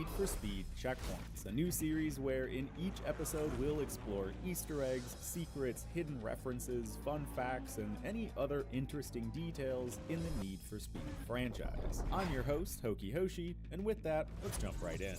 Need for Speed Checkpoints, a new series where in each episode we'll explore Easter eggs, secrets, hidden references, fun facts, and any other interesting details in the Need for Speed franchise. I'm your host, HokiHoshi, and with that, let's jump right in.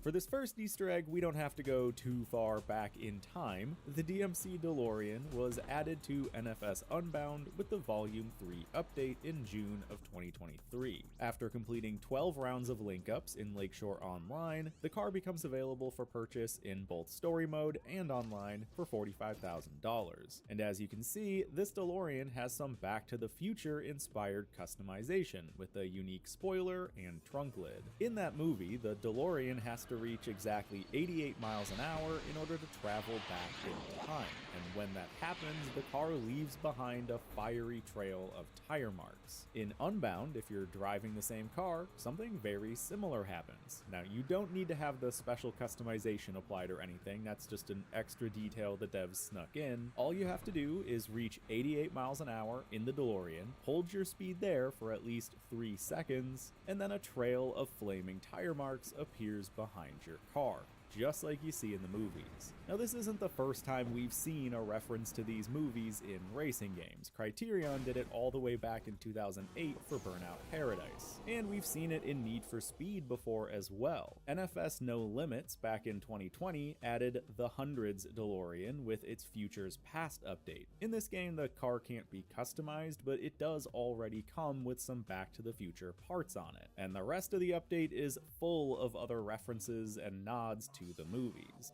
For this first Easter egg, we don't have to go too far back in time. The DMC DeLorean was added to NFS Unbound with the Volume 3 update in June of 2023. After completing 12 rounds of link-ups in Lakeshore Online, the car becomes available for purchase in both Story Mode and Online for $45,000. And as you can see, this DeLorean has some Back to the Future inspired customization with a unique spoiler and trunk lid. In that movie, the DeLorean has to reach exactly 88 miles an hour in order to travel back in time, and when that happens, the car leaves behind a fiery trail of tire marks. In Unbound, if you're driving the same car, something very similar happens. Now, you don't need to have the special customization applied or anything, that's just an extra detail the devs snuck in. All you have to do is reach 88 miles an hour in the DeLorean, hold your speed there for at least 3 seconds, and then a trail of flaming tire marks appears behind your car, just like you see in the movies. Now, this isn't the first time we've seen a reference to these movies in racing games. Criterion did it all the way back in 2008 for Burnout Paradise, and we've seen it in Need for Speed before as well. NFS No Limits back in 2020 added the Hundreds DeLorean with its Futures Past update. In this game, the car can't be customized, but it does already come with some Back to the Future parts on it, and the rest of the update is full of other references and nods to the movies.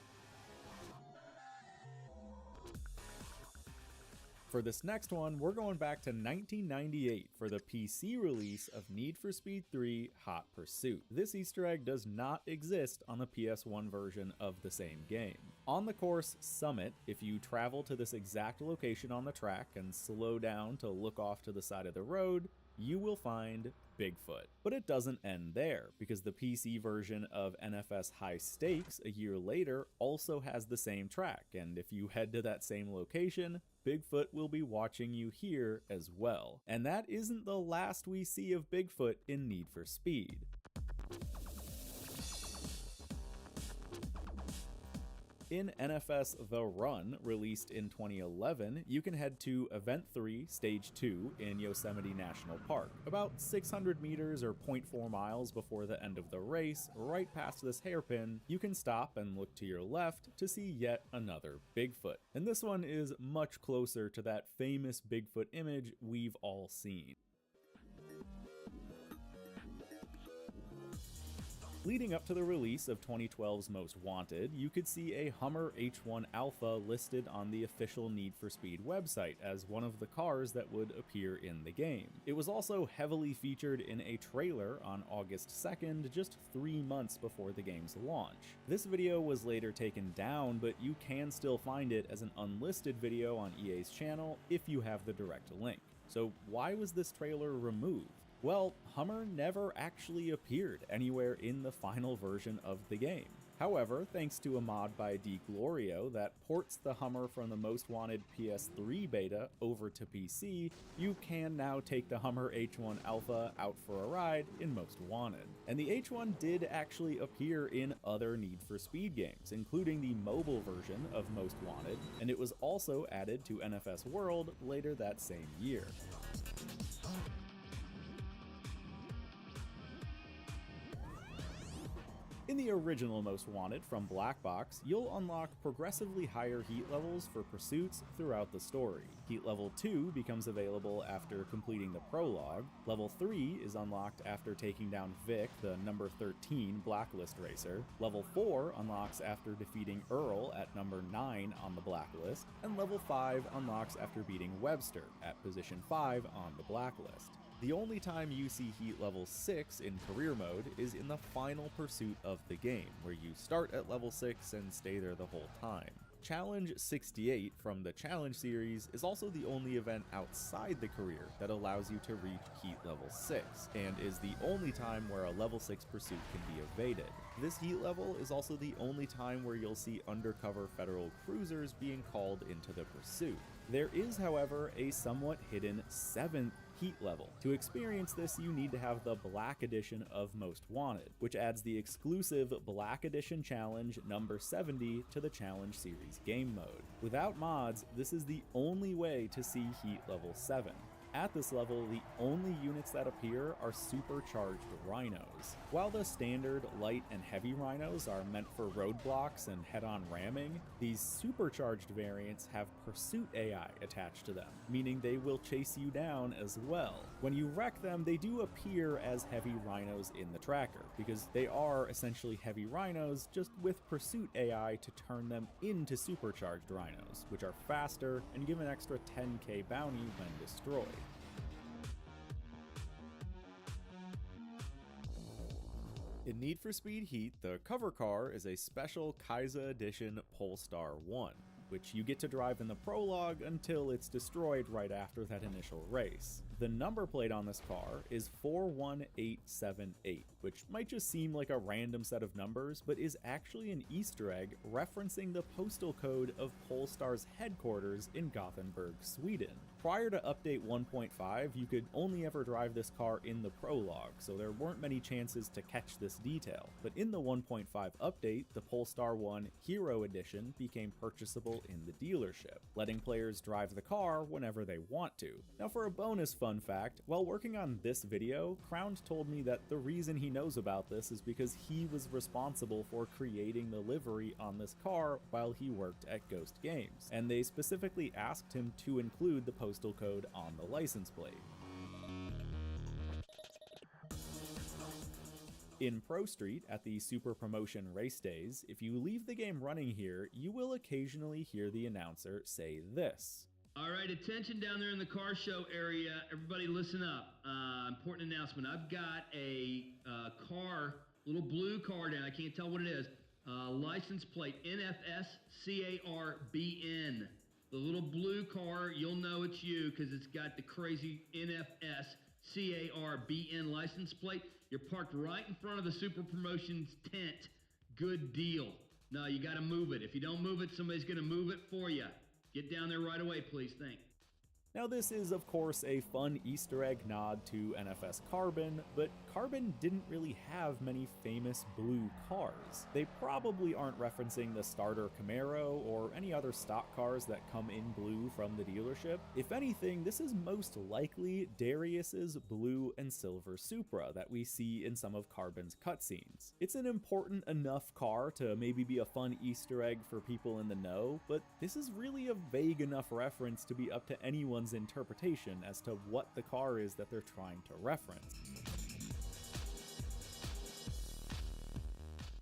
For this next one, we're going back to 1998 for the PC release of Need for Speed 3 Hot Pursuit. This Easter egg does not exist on the PS1 version of the same game. On the course Summit, if you travel to this exact location on the track and slow down to look off to the side of the road, you will find Bigfoot. But it doesn't end there, because the PC version of NFS High Stakes a year later also has the same track, and if you head to that same location, Bigfoot will be watching you here as well. And that isn't the last we see of Bigfoot in Need for Speed. In NFS The Run, released in 2011, you can head to Event 3, Stage 2 in Yosemite National Park. About 600 meters or 0.4 miles before the end of the race, right past this hairpin, you can stop and look to your left to see yet another Bigfoot. And this one is much closer to that famous Bigfoot image we've all seen. Leading up to the release of 2012's Most Wanted, you could see a Hummer H1 Alpha listed on the official Need for Speed website as one of the cars that would appear in the game. It was also heavily featured in a trailer on August 2nd, just 3 months before the game's launch. This video was later taken down, but you can still find it as an unlisted video on EA's channel if you have the direct link. So why was this trailer removed? Well, Hummer never actually appeared anywhere in the final version of the game. However, thanks to a mod by DGlorio that ports the Hummer from the Most Wanted PS3 beta over to PC, you can now take the Hummer H1 Alpha out for a ride in Most Wanted. And the H1 did actually appear in other Need for Speed games, including the mobile version of Most Wanted, and it was also added to NFS World later that same year. In the original Most Wanted from Black Box, you'll unlock progressively higher heat levels for pursuits throughout the story. Heat level 2 becomes available after completing the prologue, level 3 is unlocked after taking down Vic, the number 13 Blacklist racer, level 4 unlocks after defeating Earl at number 9 on the Blacklist, and level 5 unlocks after beating Webster at position 5 on the Blacklist. The only time you see heat level 6 in career mode is in the final pursuit of the game, where you start at level 6 and stay there the whole time. Challenge 68 from the Challenge series is also the only event outside the career that allows you to reach heat level 6, and is the only time where a level 6 pursuit can be evaded. This heat level is also the only time where you'll see undercover federal cruisers being called into the pursuit. There is, however, a somewhat hidden 7th Heat level. To experience this, you need to have the Black Edition of Most Wanted, which adds the exclusive Black Edition challenge number 70 to the Challenge Series game mode. Without mods, this is the only way to see Heat level 7. At this level, the only units that appear are supercharged rhinos. While the standard light and heavy rhinos are meant for roadblocks and head-on ramming, these supercharged variants have pursuit AI attached to them, meaning they will chase you down as well. When you wreck them, they do appear as heavy rhinos in the tracker, because they are essentially heavy rhinos, just with pursuit AI to turn them into supercharged rhinos, which are faster and give an extra 10k bounty when destroyed. In Need for Speed Heat, the cover car is a special Kaiza Edition Polestar 1, which you get to drive in the prologue until it's destroyed right after that initial race. The number plate on this car is 41878, which might just seem like a random set of numbers, but is actually an Easter egg referencing the postal code of Polestar's headquarters in Gothenburg, Sweden. Prior to update 1.5, you could only ever drive this car in the prologue, so there weren't many chances to catch this detail. But in the 1.5 update, the Polestar 1 Hero Edition became purchasable in the dealership, letting players drive the car whenever they want to. Now, for a bonus fun fact, while working on this video, Crowned told me that the reason he knows about this is because he was responsible for creating the livery on this car while he worked at Ghost Games, and they specifically asked him to include the postal code on the license plate. In Pro Street at the Super Promotion race days, if you leave the game running here, you will occasionally hear the announcer say this. All right, attention down there in the car show area. Everybody listen up. Important announcement. I've got a car, little blue car down. I can't tell what it is. License plate NFS CARBN. The little blue car, you'll know it's you because it's got the crazy NFS CARBN license plate. You're parked right in front of the Super Promotions tent. Good deal. No, you got to move it. If you don't move it, somebody's going to move it for you. Get down there right away, please. Thanks. Now this is of course a fun Easter egg nod to NFS Carbon, but Carbon didn't really have many famous blue cars. They probably aren't referencing the starter Camaro or any other stock cars that come in blue from the dealership. If anything, this is most likely Darius's blue and silver Supra that we see in some of Carbon's cutscenes. It's an important enough car to maybe be a fun Easter egg for people in the know, but this is really a vague enough reference to be up to anyone's interpretation as to what the car is that they're trying to reference.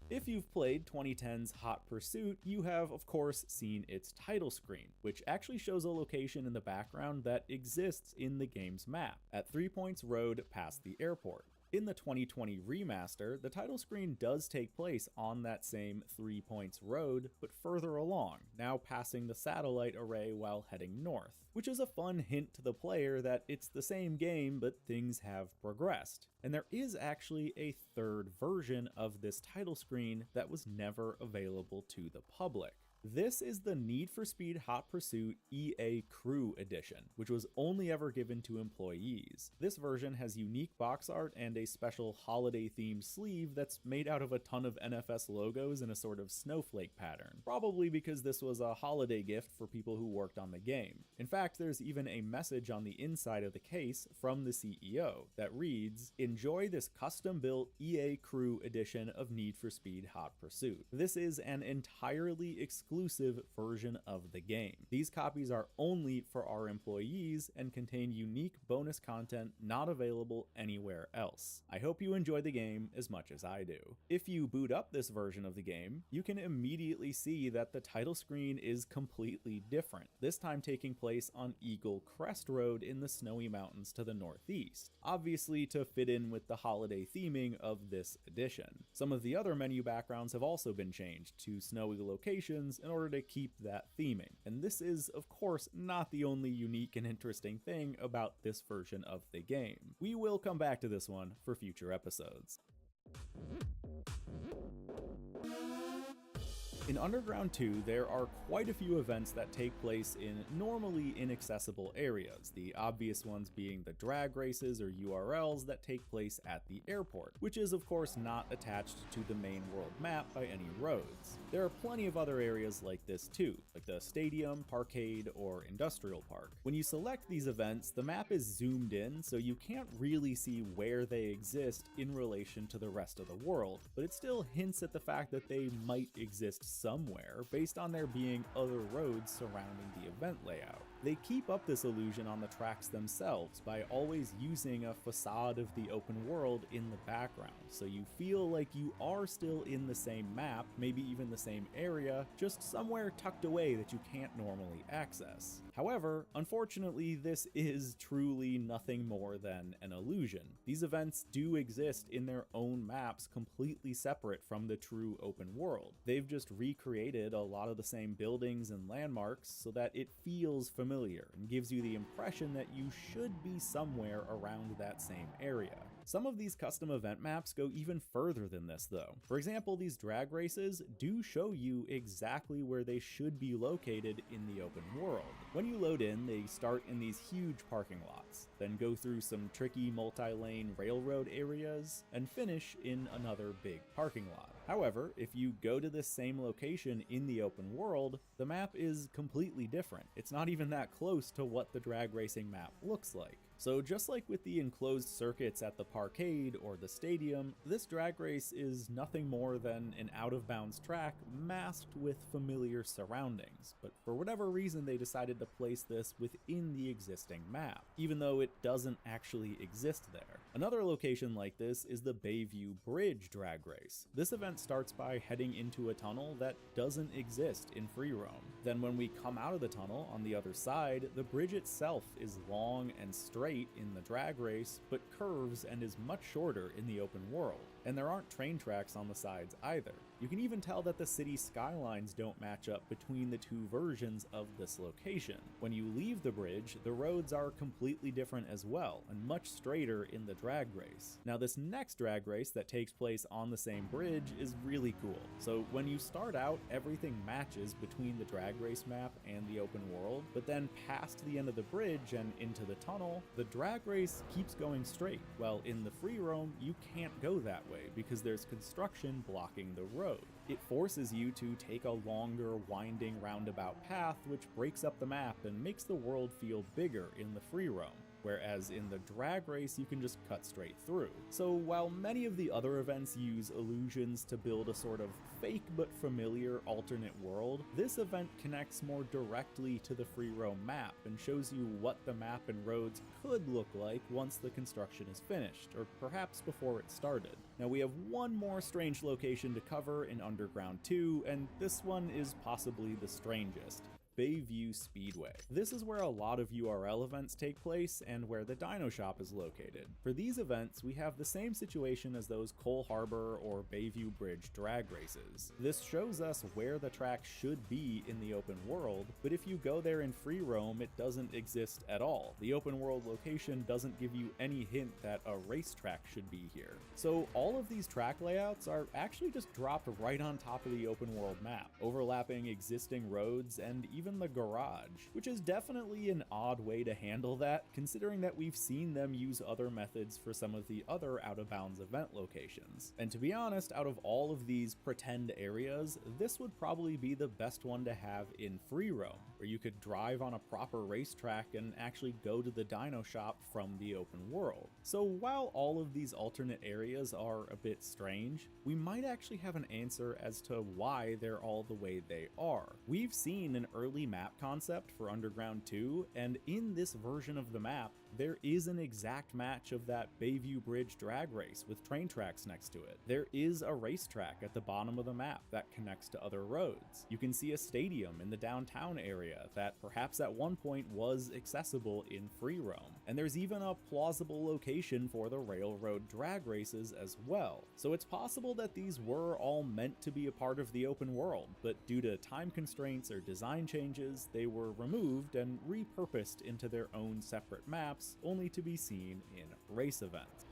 If you've played 2010's Hot Pursuit, you have of course seen its title screen, which actually shows a location in the background that exists in the game's map, at 3 Points Road past the airport. In the 2020 remaster, the title screen does take place on that same 3 Points Road, but further along, now passing the satellite array while heading north, which is a fun hint to the player that it's the same game, but things have progressed. And there is actually a third version of this title screen that was never available to the public. This is the Need for Speed Hot Pursuit EA Crew Edition, which was only ever given to employees. This version has unique box art and a special holiday-themed sleeve that's made out of a ton of NFS logos in a sort of snowflake pattern, probably because this was a holiday gift for people who worked on the game. In fact, there's even a message on the inside of the case from the CEO that reads, "Enjoy this custom-built EA Crew Edition of Need for Speed Hot Pursuit. This is an entirely exclusive version of the game. These copies are only for our employees and contain unique bonus content not available anywhere else. I hope you enjoy the game as much as I do." If you boot up this version of the game, you can immediately see that the title screen is completely different, this time taking place on Eagle Crest Road in the snowy mountains to the northeast, obviously to fit in with the holiday theming of this edition. Some of the other menu backgrounds have also been changed to snowy locations in order to keep that theming. And this is, of course, not the only unique and interesting thing about this version of the game. We will come back to this one for future episodes. In Underground 2, there are quite a few events that take place in normally inaccessible areas, the obvious ones being the drag races or URLs that take place at the airport, which is of course not attached to the main world map by any roads. There are plenty of other areas like this too, like the stadium, parkade, or industrial park. When you select these events, the map is zoomed in, so you can't really see where they exist in relation to the rest of the world, but it still hints at the fact that they might exist somewhere based on there being other roads surrounding the event layout. They keep up this illusion on the tracks themselves by always using a facade of the open world in the background, so you feel like you are still in the same map, maybe even the same area, just somewhere tucked away that you can't normally access. However, unfortunately, this is truly nothing more than an illusion. These events do exist in their own maps completely separate from the true open world. They've just recreated a lot of the same buildings and landmarks so that it feels familiar and gives you the impression that you should be somewhere around that same area. Some of these custom event maps go even further than this though. For example, these drag races do show you exactly where they should be located in the open world. When you load in, they start in these huge parking lots, then go through some tricky multi-lane railroad areas, and finish in another big parking lot. However, if you go to this same location in the open world, the map is completely different. It's not even that close to what the drag racing map looks like. So just like with the enclosed circuits at the parkade or the stadium, this drag race is nothing more than an out-of-bounds track masked with familiar surroundings, but for whatever reason they decided to place this within the existing map, even though it doesn't actually exist there. Another location like this is the Bayview Bridge drag race. This event starts by heading into a tunnel that doesn't exist in free roam. Then when we come out of the tunnel on the other side, the bridge itself is long and straight in the drag race, but curves and is much shorter in the open world. And there aren't train tracks on the sides either. You can even tell that the city skylines don't match up between the two versions of this location. When you leave the bridge, the roads are completely different as well, and much straighter in the drag race. Now this next drag race that takes place on the same bridge is really cool. So when you start out, everything matches between the drag race map and the open world, but then past the end of the bridge and into the tunnel, the drag race keeps going straight. Well, in the free roam, you can't go that way because there's construction blocking the road. It forces you to take a longer, winding roundabout path, which breaks up the map and makes the world feel bigger in the free roam. Whereas in the drag race you can just cut straight through. So while many of the other events use illusions to build a sort of fake but familiar alternate world, this event connects more directly to the free roam map and shows you what the map and roads could look like once the construction is finished, or perhaps before it started. Now we have one more strange location to cover in Underground 2, and this one is possibly the strangest. Bayview Speedway. This is where a lot of URL events take place and where the Dino Shop is located. For these events, we have the same situation as those Cole Harbor or Bayview Bridge drag races. This shows us where the track should be in the open world, but if you go there in free roam, it doesn't exist at all. The open world location doesn't give you any hint that a racetrack should be here. So all of these track layouts are actually just dropped right on top of the open world map, overlapping existing roads and even the garage, which is definitely an odd way to handle that, considering that we've seen them use other methods for some of the other out-of-bounds event locations. And to be honest, out of all of these pretend areas, this would probably be the best one to have in free roam, where you could drive on a proper racetrack and actually go to the Dino Shop from the open world. So while all of these alternate areas are a bit strange, we might actually have an answer as to why they're all the way they are. We've seen an early map concept for Underground 2, and in this version of the map, there is an exact match of that Bayview Bridge drag race with train tracks next to it. There is a racetrack at the bottom of the map that connects to other roads. You can see a stadium in the downtown area that perhaps at one point was accessible in free roam. And there's even a plausible location for the railroad drag races as well. So it's possible that these were all meant to be a part of the open world, but due to time constraints or design changes, they were removed and repurposed into their own separate maps, only to be seen in race events.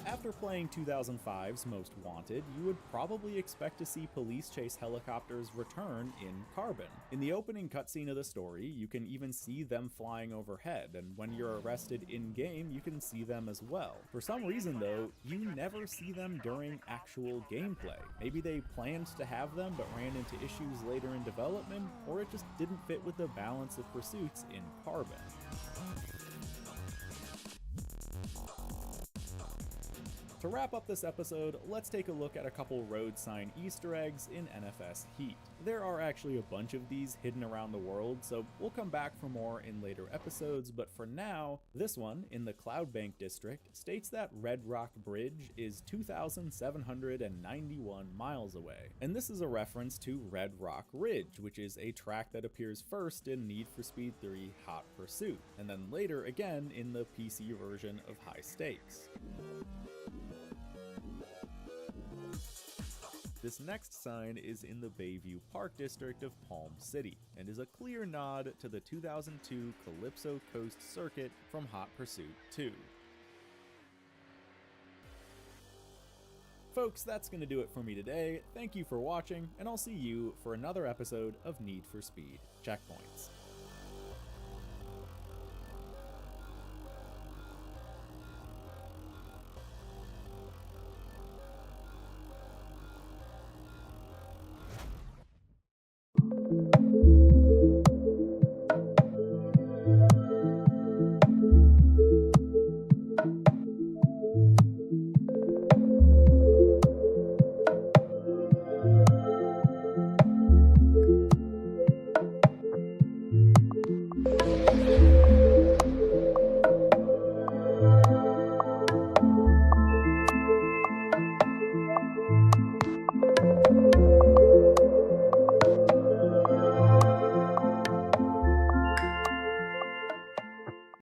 After playing 2005's Most Wanted, you would probably expect to see police chase helicopters return in Carbon. In the opening cutscene of the story, you can even see them flying overhead, and when you're arrested in-game, you can see them as well. For some reason though, you never see them during actual gameplay. Maybe they planned to have them but ran into issues later in development, or it just didn't fit with the balance of pursuits in Carbon. To wrap up this episode, let's take a look at a couple road sign Easter eggs in NFS Heat. There are actually a bunch of these hidden around the world, so we'll come back for more in later episodes, but for now, this one, in the Cloudbank district, states that Red Rock Bridge is 2,791 miles away. And this is a reference to Red Rock Ridge, which is a track that appears first in Need for Speed 3 Hot Pursuit, and then later again in the PC version of High Stakes. This next sign is in the Bayview Park district of Palm City, and is a clear nod to the 2002 Calypso Coast Circuit from Hot Pursuit 2. Folks, that's going to do it for me today. Thank you for watching, and I'll see you for another episode of Need for Speed Checkpoints.